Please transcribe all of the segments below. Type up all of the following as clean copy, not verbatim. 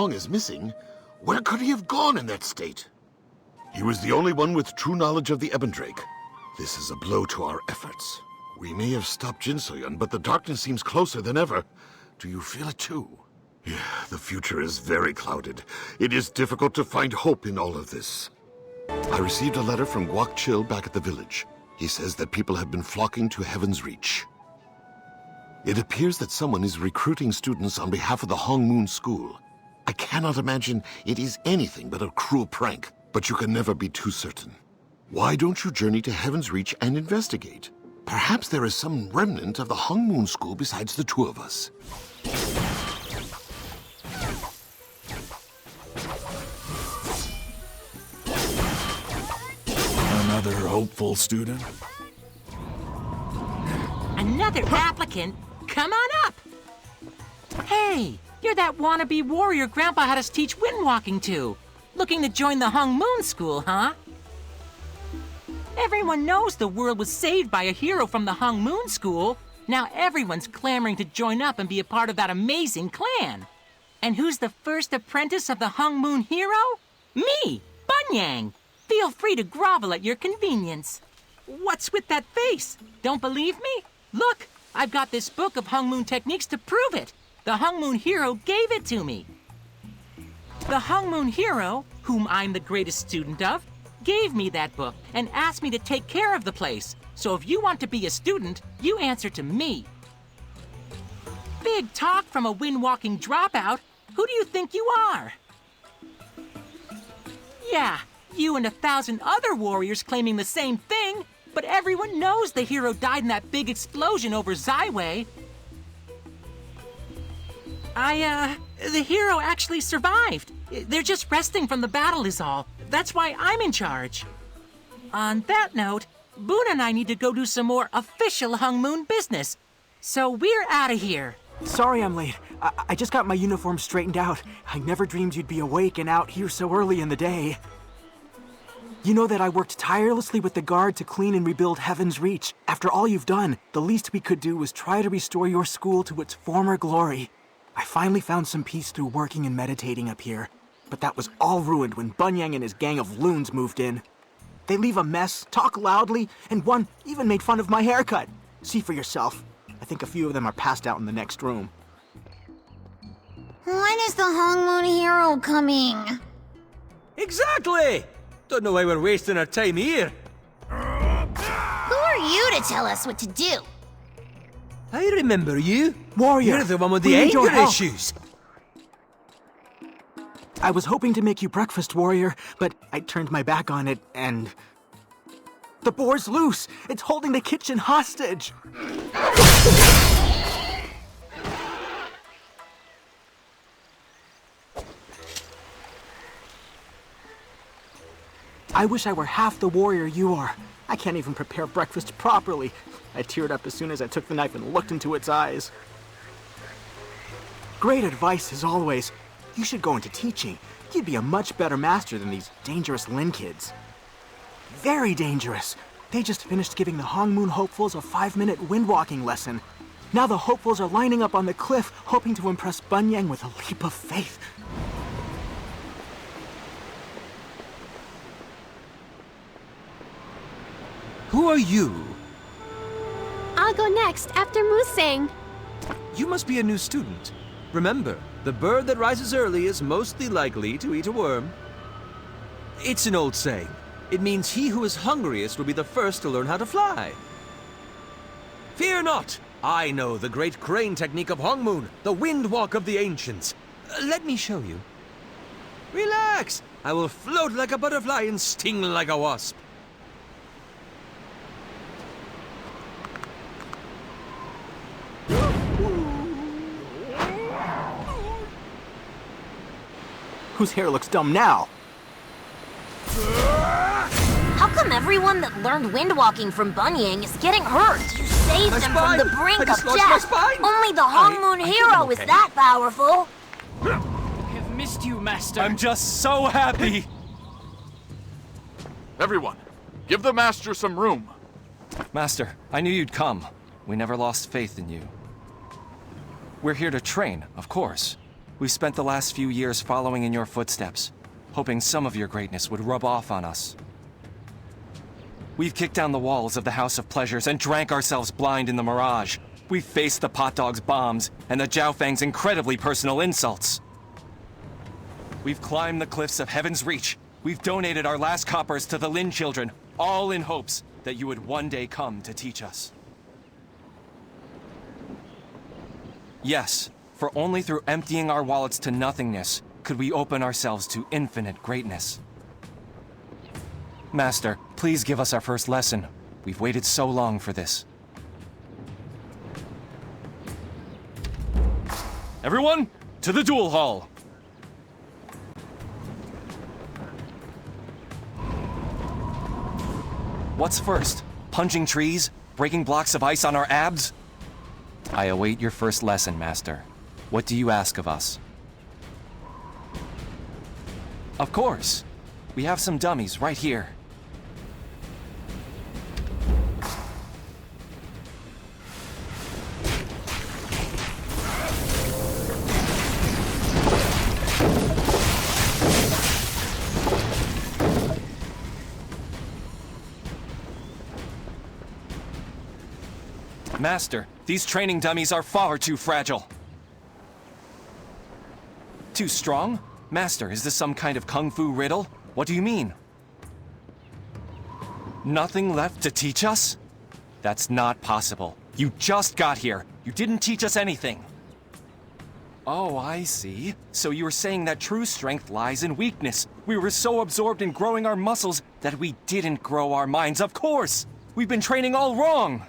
Long is missing, where could he have gone in that state? He was the only one with true knowledge of the Ebondrake. This is a blow to our efforts. We may have stopped Jin So-yun, but the darkness seems closer than ever. Do you feel it too? Yeah, the future is very clouded. It is difficult to find hope in all of this. I received a letter from Guak Chil back at the village. He says that people have been flocking to Heaven's Reach. It appears that someone is recruiting students on behalf of the Hong Moon School. I cannot imagine it is anything but a cruel prank, but you can never be too certain. Why don't you journey to Heaven's Reach and investigate? Perhaps there is some remnant of the Hong Moon School besides the two of us. Another hopeful student? Another applicant? Come on up! Hey, you're that wannabe warrior Grandpa had us teach windwalking to. Looking to join the Hong Moon School, huh? Everyone knows the world was saved by a hero from the Hong Moon School. Now everyone's clamoring to join up and be a part of that amazing clan. And who's the first apprentice of the Hong Moon hero? Me, Bunyang. Feel free to grovel at your convenience. What's with that face? Don't believe me? Look, I've got this book of Hong Moon techniques to prove it. The Hong Moon hero gave it to me. The Hong Moon hero, whom I'm the greatest student of, gave me that book and asked me to take care of the place. So if you want to be a student, you answer to me. Big talk from a windwalking dropout. Who do you think you are? Yeah, you and 1,000 other warriors claiming the same thing, but everyone knows the hero died in that big explosion over Zaiwei. The hero actually survived. They're just resting from the battle is all. That's why I'm in charge. On that note, Boone and I need to go do some more official Hong Moon business. So we're out of here. Sorry I'm late. I just got my uniform straightened out. I never dreamed you'd be awake and out here so early in the day. You know that I worked tirelessly with the guard to clean and rebuild Heaven's Reach. After all you've done, the least we could do was try to restore your school to its former glory. I finally found some peace through working and meditating up here. But that was all ruined when Bunyang and his gang of loons moved in. They leave a mess, talk loudly, and one even made fun of my haircut. See for yourself. I think a few of them are passed out in the next room. When is the Hong Moon hero coming? Exactly! Don't know why we're wasting our time here. Who are you to tell us what to do? I remember you. Warrior! You're the one with the we need your anger help. issues. I was hoping to make you breakfast, Warrior, but I turned my back on it and... The boar's loose! It's holding the kitchen hostage! I wish I were half the warrior you are. I can't even prepare breakfast properly. I teared up as soon as I took the knife and looked into its eyes. Great advice as always. You should go into teaching. You'd be a much better master than these dangerous Lin kids. Very dangerous. They just finished giving the Hong Moon hopefuls a 5-minute windwalking lesson. Now the hopefuls are lining up on the cliff, hoping to impress Bunyang with a leap of faith. Who are you? I'll go next after Musang. You must be a new student. Remember, the bird that rises early is mostly likely to eat a worm. It's an old saying. It means he who is hungriest will be the first to learn how to fly. Fear not! I know the great crane technique of Hong Moon, the wind walk of the ancients. Let me show you. Relax! I will float like a butterfly and sting like a wasp. Whose hair looks dumb now? How come everyone that learned windwalking from Bunyang is getting hurt? You saved them from the brink I of just lost my death. spine. Only the Hong Moon hero is that powerful. I've missed you, Master. I'm just so happy! Everyone, give the master some room. Master, I knew you'd come. We never lost faith in you. We're here to train, of course. We've spent the last few years following in your footsteps, hoping some of your greatness would rub off on us. We've kicked down the walls of the House of Pleasures and drank ourselves blind in the mirage. We've faced the Pot Dog's bombs and the Jiao Fang's incredibly personal insults. We've climbed the cliffs of Heaven's Reach. We've donated our last coppers to the Lin children, all in hopes that you would one day come to teach us. Yes, for only through emptying our wallets to nothingness could we open ourselves to infinite greatness. Master, please give us our first lesson. We've waited so long for this. Everyone, to the duel hall! What's first? Punching trees? Breaking blocks of ice on our abs? I await your first lesson, Master. What do you ask of us? Of course. We have some dummies right here. Master, these training dummies are far too fragile. Too strong? Master, is this some kind of kung fu riddle? What do you mean? Nothing left to teach us? That's not possible. You just got here. You didn't teach us anything. Oh, I see. So you were saying that true strength lies in weakness. We were so absorbed in growing our muscles that we didn't grow our minds. Of course! We've been training all wrong!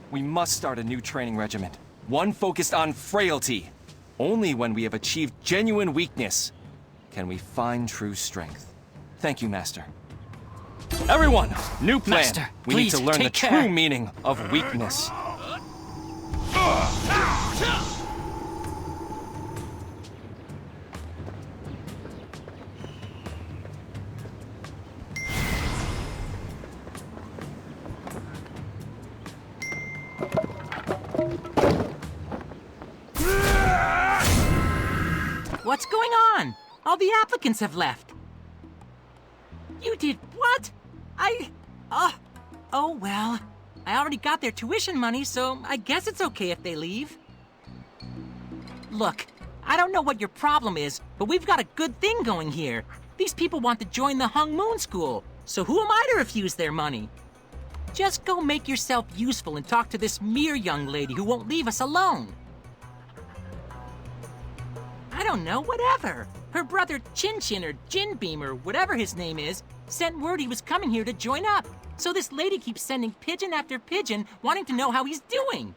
We must start a new training regiment. One focused on frailty. Only when we have achieved genuine weakness can we find true strength. Thank you, Master. Everyone, new plan. Master, we need please, to learn the take care. true meaning of weakness. What's going on? All the applicants have left. You did what? Oh well. I already got their tuition money, so I guess it's okay if they leave. Look, I don't know what your problem is, but we've got a good thing going here. These people want to join the Hung Moon School, so who am I to refuse their money? Just go make yourself useful and talk to this Mir young lady who won't leave us alone. I don't know, whatever. Her brother Chin Chin or Jin Beam or whatever his name is sent word he was coming here to join up. So this lady keeps sending pigeon after pigeon wanting to know how he's doing.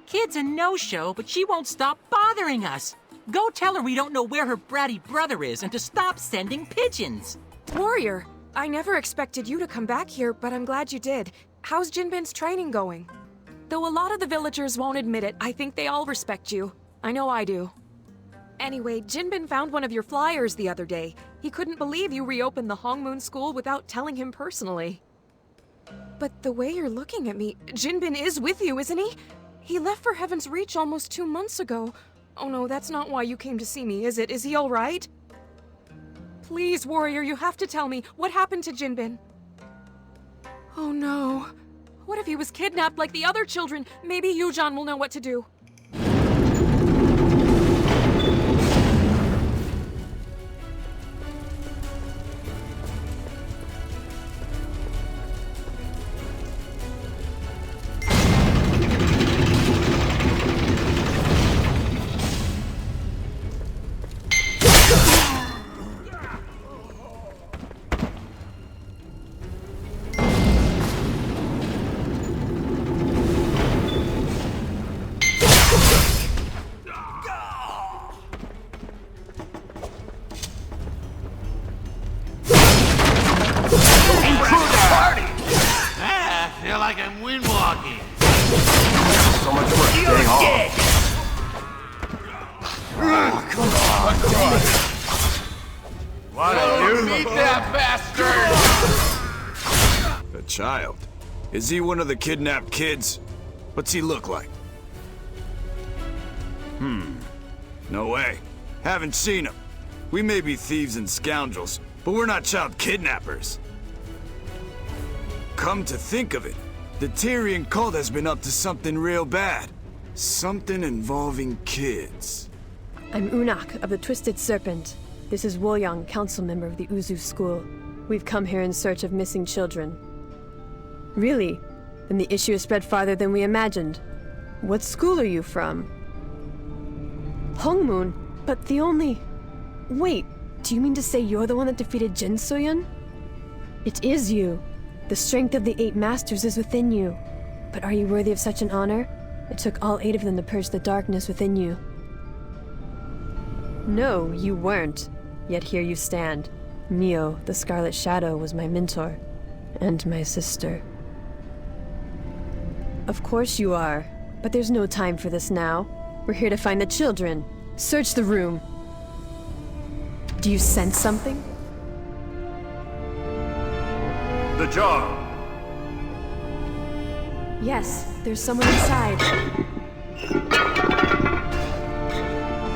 Kid's a no-show, but she won't stop bothering us. Go tell her we don't know where her bratty brother is and to stop sending pigeons. Warrior, I never expected you to come back here, but I'm glad you did. How's Jinbin's training going? Though a lot of the villagers won't admit it, I think they all respect you. I know I do. Anyway, Jinbin found one of your flyers the other day. He couldn't believe you reopened the Hong Moon School without telling him personally. But the way you're looking at me, Jinbin is with you, isn't he? He left for Heaven's Reach almost 2 months ago. Oh no, that's not why you came to see me, is it? Is he alright? Please, Warrior, you have to tell me. What happened to Jinbin? Oh no. What if he was kidnapped like the other children? Maybe Yujan will know what to do. I feel like I'm windwalking. So much for staying home. What a new meet that bastard! A child? Is he one of the kidnapped kids? What's he look like? No way. Haven't seen them. We may be thieves and scoundrels, but we're not child kidnappers. Come to think of it, the Tyrian cult has been up to something real bad. Something involving kids. I'm Unak of the Twisted Serpent. This is Woyang, council member of the Uzu school. We've come here in search of missing children. Really? Then the issue has spread farther than we imagined. What school are you from? Hongmoon? But the only... Wait, do you mean to say you're the one that defeated Jin Soyun? It is you. The strength of the 8 masters is within you. But are you worthy of such an honor? It took all 8 of them to purge the darkness within you. No, you weren't. Yet here you stand. Mio, the Scarlet Shadow, was my mentor. And my sister. Of course you are. But there's no time for this now. We're here to find the children. Search the room. Do you sense something? The jar! Yes, there's someone inside.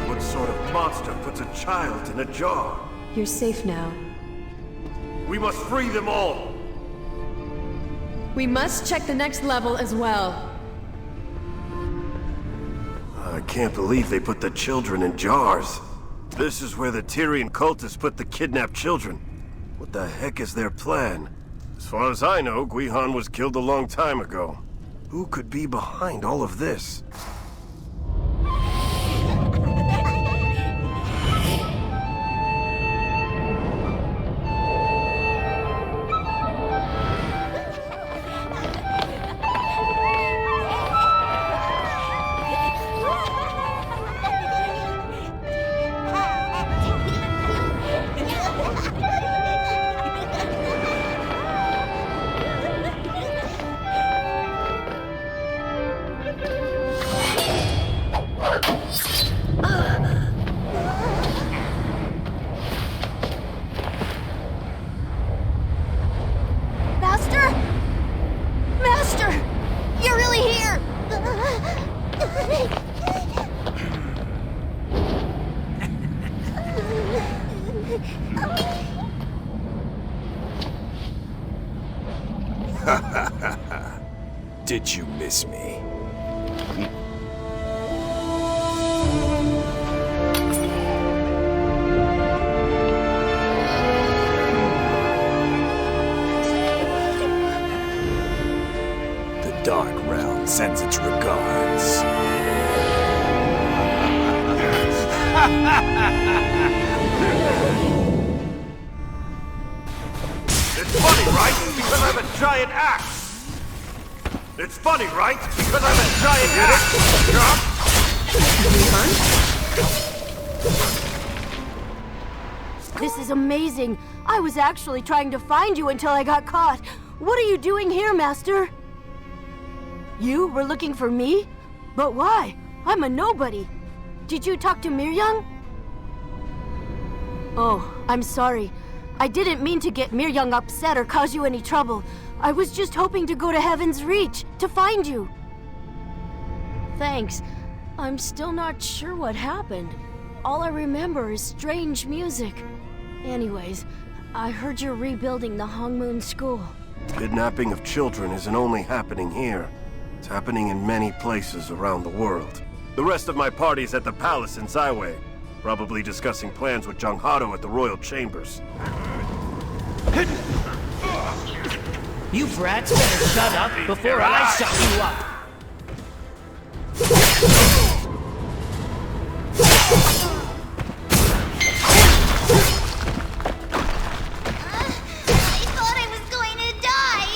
What sort of monster puts a child in a jar? You're safe now. We must free them all! We must check the next level as well. I can't believe they put the children in jars. This is where the Tyrian cultists put the kidnapped children. What the heck is their plan? As far as I know, Guihan was killed a long time ago. Who could be behind all of this? Did you miss me? The Dark Realm sends its regards. It's funny, right? Because I'm a giant axe! It's funny, right? Because I'm a giant axe! This is amazing. I was actually trying to find you until I got caught. What are you doing here, Master? You were looking for me? But why? I'm a nobody. Did you talk to Miryang? Oh, I'm sorry. I didn't mean to get Miryang upset or cause you any trouble. I was just hoping to go to Heaven's Reach, to find you. Thanks. I'm still not sure what happened. All I remember is strange music. Anyways, I heard you're rebuilding the Hongmoon School. Kidnapping of children isn't only happening here. It's happening in many places around the world. The rest of my party's at the palace in Zaiwei, probably discussing plans with Janghado at the royal chambers. You brats better shut up before I shut you up! I thought I was going to die!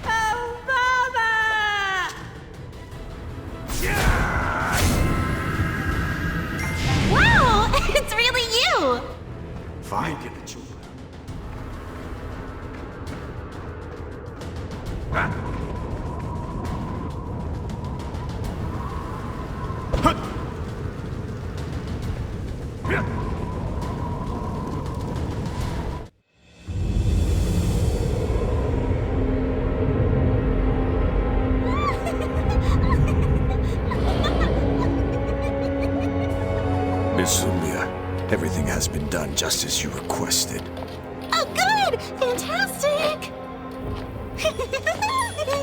Oh, Mama! Wow! It's really you! Find the children. Sumia, everything has been done just as you requested. Oh, good! Fantastic!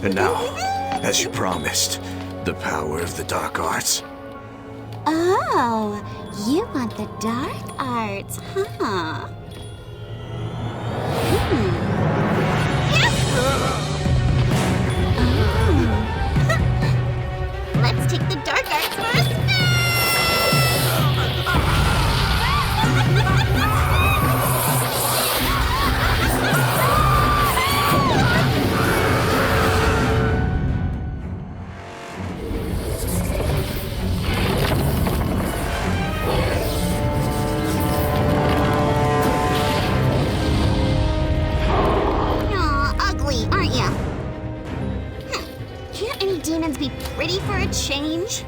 And now, as you promised, the power of the dark arts. Oh, you want the dark arts, huh? Let's take the dark arts for a spin! Aw, ugly, aren't ya? Can't any demons be pretty for a change?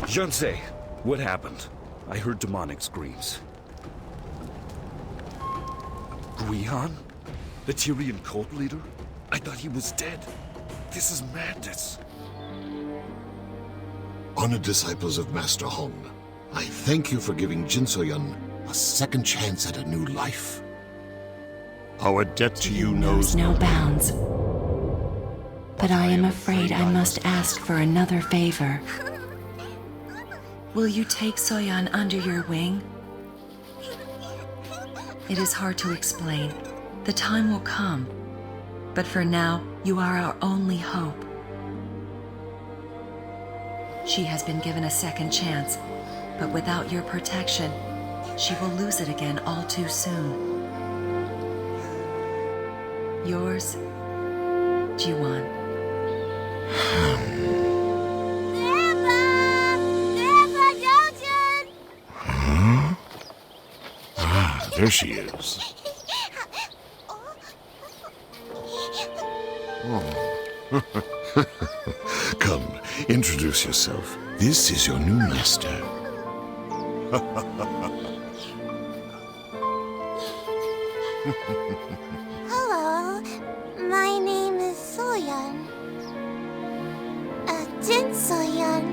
Jinsei, what happened? I heard demonic screams. Guihan? The Tyrian cult leader? I thought he was dead. This is madness. Honored disciples of Master Hong, I thank you for giving Jinsoyun a second chance at a new life. Our debt to you knows no bounds. But I am afraid I must ask for another favor. Will you take Soyan under your wing? It is hard to explain. The time will come. But for now, you are our only hope. She has been given a second chance, but without your protection, she will lose it again all too soon. Yours, Jiwan. There she is. Oh. Come, introduce yourself. This is your new master. Hello, my name is Soyan. Jin Soyan.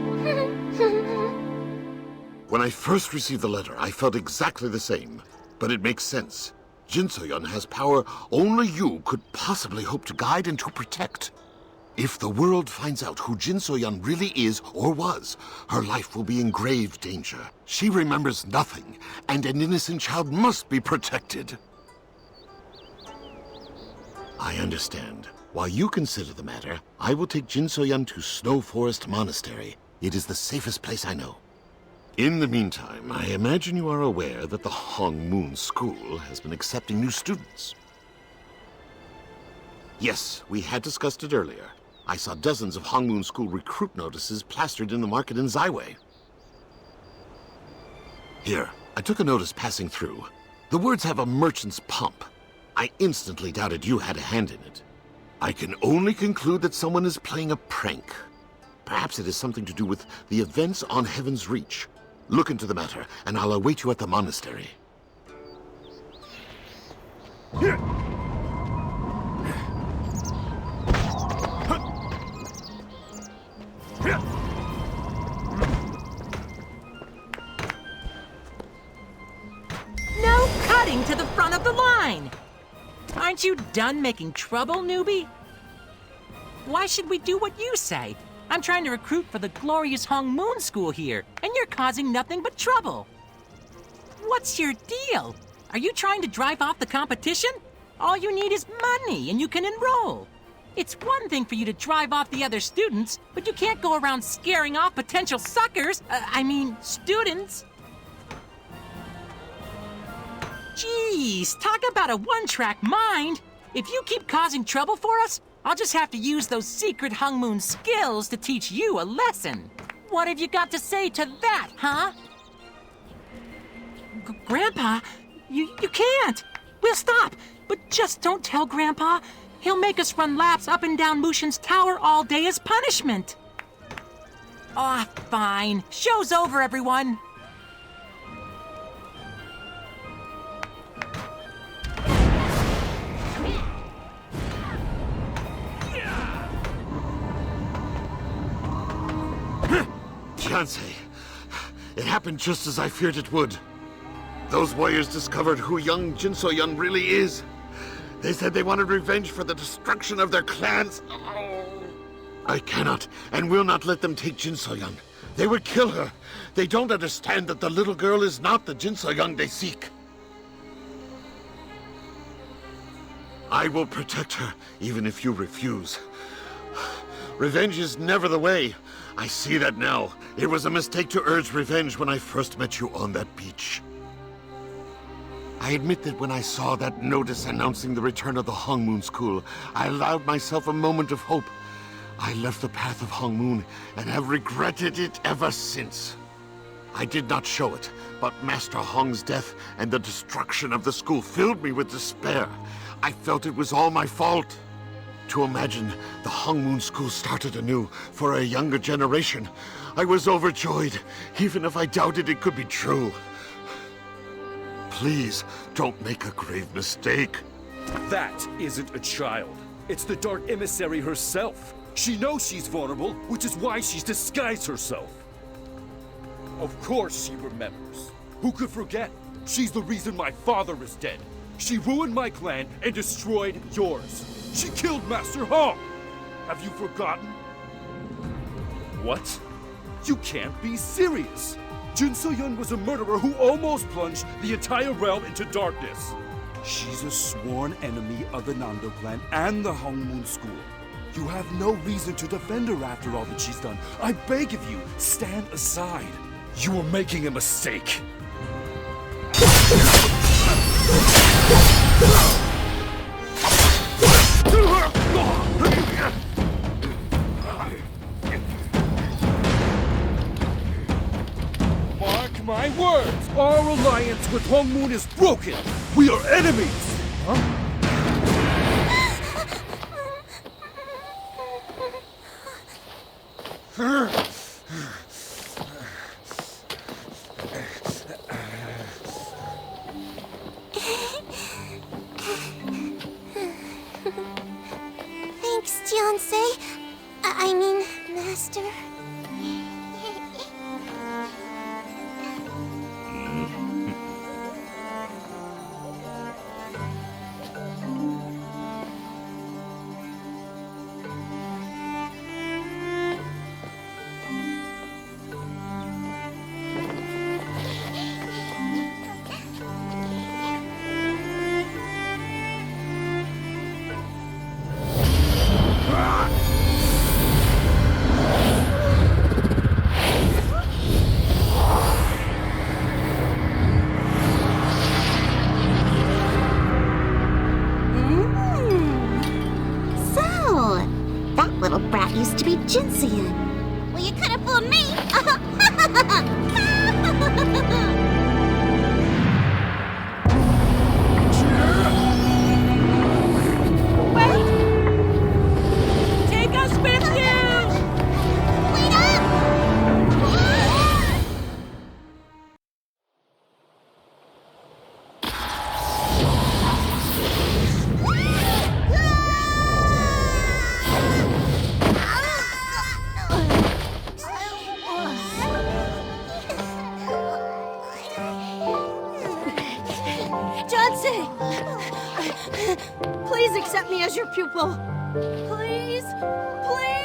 When I first received the letter, I felt exactly the same. But it makes sense. Jinsoyun has power only you could possibly hope to guide and to protect. If the world finds out who Jinsoyun really is or was, her life will be in grave danger. She remembers nothing, and an innocent child must be protected. I understand. While you consider the matter, I will take Jinsoyun to Snow Forest Monastery. It is the safest place I know. In the meantime, I imagine you are aware that the Hong Moon School has been accepting new students. Yes, we had discussed it earlier. I saw dozens of Hong Moon School recruit notices plastered in the market in Zaiwei. Here, I took a notice passing through. The words have a merchant's pump. I instantly doubted you had a hand in it. I can only conclude that someone is playing a prank. Perhaps it has something to do with the events on Heaven's Reach. Look into the matter, and I'll await you at the monastery. No cutting to the front of the line! Aren't you done making trouble, newbie? Why should we do what you say? I'm trying to recruit for the glorious Hong Moon School here, and you're causing nothing but trouble. What's your deal? Are you trying to drive off the competition? All you need is money, and you can enroll. It's one thing for you to drive off the other students, but you can't go around scaring off potential suckers. Students. Jeez, talk about a one-track mind. If you keep causing trouble for us, I'll just have to use those secret Hong Moon skills to teach you a lesson. What have you got to say to that, huh? Grandpa, you can't. We'll stop, but just don't tell Grandpa. He'll make us run laps up and down Mushin's tower all day as punishment. Aw, fine. Show's over, everyone. Fiancé, it happened just as I feared it would. Those warriors discovered who young Jin So-yun really is. They said they wanted revenge for the destruction of their clans. Oh. I cannot and will not let them take Jin So-yun. They would kill her. They don't understand that the little girl is not the Jin So-yun they seek. I will protect her, even if you refuse. Revenge is never the way. I see that now. It was a mistake to urge revenge when I first met you on that beach. I admit that when I saw that notice announcing the return of the Hong Moon School, I allowed myself a moment of hope. I left the path of Hong Moon and have regretted it ever since. I did not show it, but Master Hong's death and the destruction of the school filled me with despair. I felt it was all my fault. To imagine the Hong Moon School started anew for a younger generation, I was overjoyed, even if I doubted it could be true. Please, don't make a grave mistake. That isn't a child. It's the Dark Emissary herself. She knows she's vulnerable, which is why she's disguised herself. Of course she remembers. Who could forget? She's the reason my father is dead. She ruined my clan and destroyed yours. She killed Master Hong! Have you forgotten? What? You can't be serious! Jin So-yun was a murderer who almost plunged the entire realm into darkness. She's a sworn enemy of the Nando clan and the Hong Moon School. You have no reason to defend her after all that she's done. I beg of you, stand aside. You are making a mistake. Mark my words! Our alliance with Hong Moon is broken! We are enemies! Huh? Thanks, Fiancé. I mean, Master. Little brat used to be Jinseon. Well, you could have fooled me. Wait! Take us with you! Wait up! Please accept me as your pupil. Please, please.